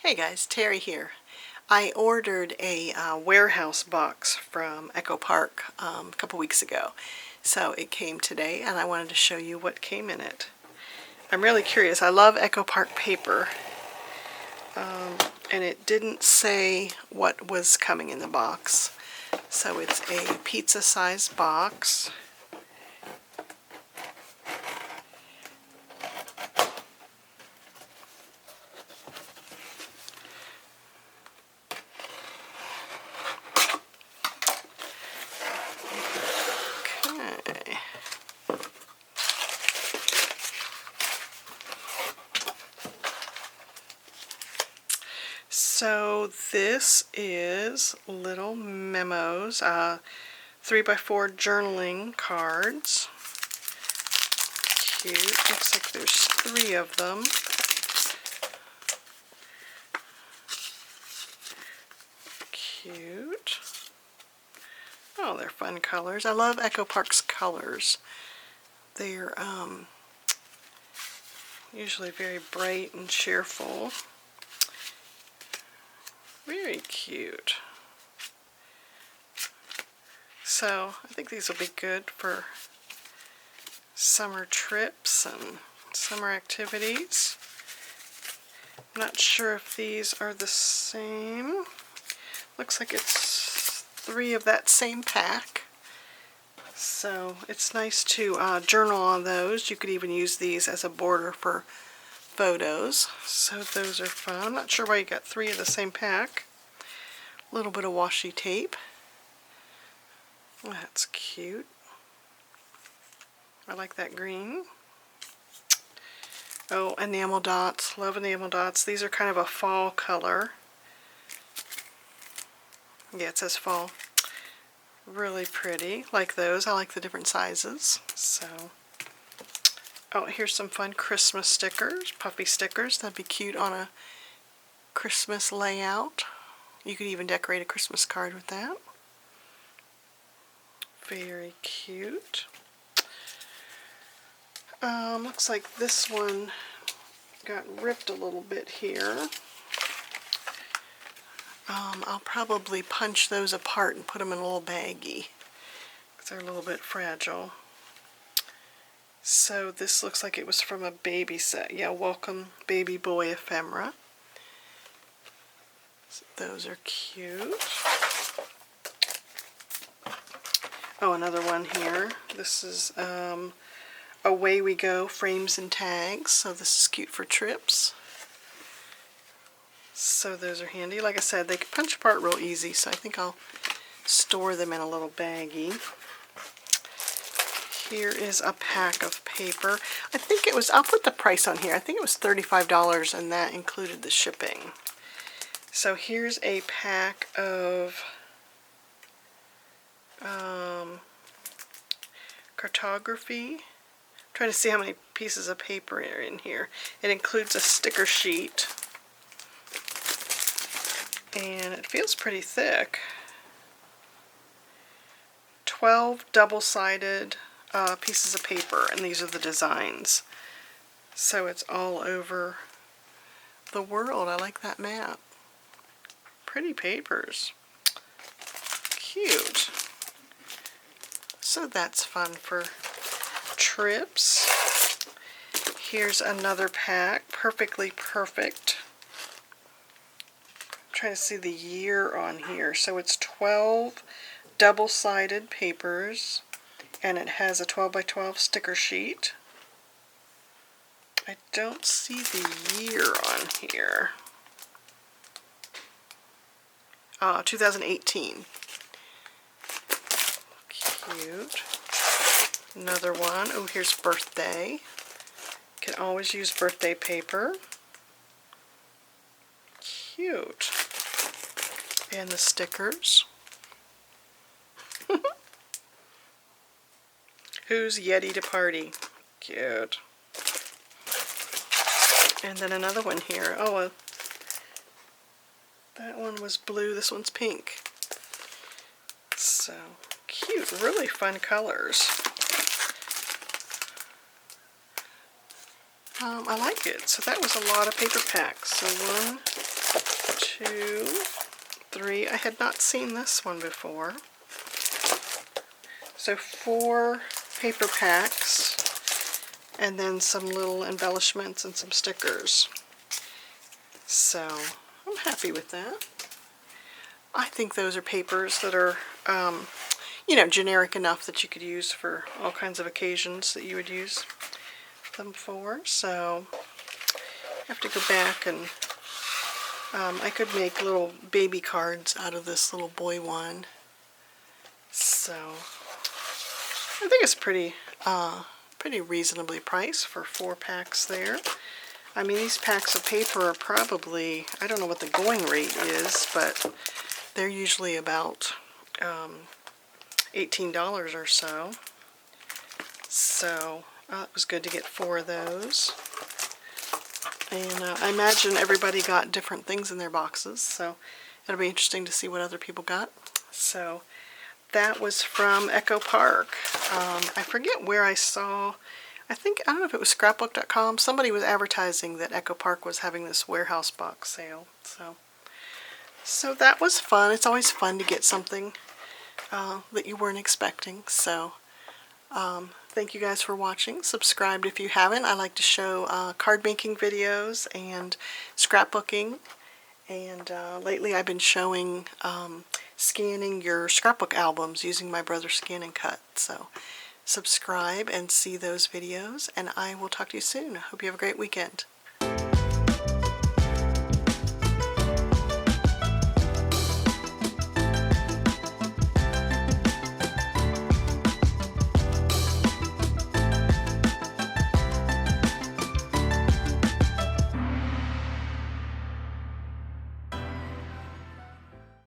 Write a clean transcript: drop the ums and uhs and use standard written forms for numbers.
Hey guys, Terry here. I ordered a warehouse box from Echo Park a couple weeks ago. So it came today and I wanted to show you what came in it. I'm really curious. I love Echo Park paper. And it didn't say what was coming in the box. So it's a pizza-sized box. Okay. So this is little memos, 3x4 journaling cards. Cute. Looks like there's 3 of them. Cute. Oh, they're fun colors. I love Echo Park's colors. They're usually very bright and cheerful. Very cute. So I think these will be good for summer trips and summer activities. I'm not sure if these are the same. Looks like it's 3 of that same pack. So it's nice to journal on those. You could even use these as a border for photos. So those are fun. I'm not sure why you got 3 of the same pack. A little bit of washi tape. That's cute. I like that green. Oh, enamel dots. Love enamel dots. These are kind of a fall color. Yeah, it says fall. Really pretty. Like those. I like the different sizes. So, oh, here's some fun Christmas stickers. Puffy stickers. That'd be cute on a Christmas layout. You could even decorate a Christmas card with that. Very cute. Looks like this one got ripped a little bit here. I'll probably punch those apart and put them in a little baggie because they're a little bit fragile. So this looks like it was from a baby set. Yeah, Welcome Baby Boy Ephemera. So those are cute. Oh, another one here. This is Away We Go frames and tags. So this is cute for trips. So those are handy. Like I said, they can punch apart real easy, so I think I'll store them in a little baggie. Here is a pack of paper. I think it was, I'll put the price on here. I think it was $35 and that included the shipping. So here's a pack of cartography. I'm trying to see how many pieces of paper are in here. It includes a sticker sheet. And it feels pretty thick. 12 double-sided pieces of paper, and these are the designs. So it's all over the world. I like that map. Pretty papers. Cute. So that's fun for trips. Here's another pack, Perfectly Perfect. I'm trying to see the year on here. So it's 12 double-sided papers, and it has a 12 by 12 sticker sheet. I don't see the year on here. 2018. Cute. Another one. Oh, here's birthday. Can always use birthday paper. Cute. And the stickers. Who's Yeti to party? Cute. And then another one here. Oh, that one was blue. This one's pink. So cute. Really fun colors. I like it. So that was a lot of paper packs. So 1, 2, 3. I had not seen this one before. So 4 paper packs, and then some little embellishments and some stickers. So I'm happy with that. I think those are papers that are, you know, generic enough that you could use for all kinds of occasions that you would use them for. So I have to go back and I could make little baby cards out of this little boy one. So I think it's pretty reasonably priced for 4 packs there. I mean, these packs of paper are probably, I don't know what the going rate is, but they're usually about $18 or so. So it was good to get 4 of those. And I imagine everybody got different things in their boxes, so it'll be interesting to see what other people got. So that was from Echo Park. I forget where I saw, I don't know if it was scrapbook.com. Somebody was advertising that Echo Park was having this warehouse box sale. So that was fun. It's always fun to get something that you weren't expecting. So thank you guys for watching. Subscribe if you haven't. I like to show card making videos and scrapbooking. And lately I've been showing scanning your scrapbook albums using my brother's Scan and Cut. So subscribe and see those videos, and I will talk to you soon. I hope you have a great weekend.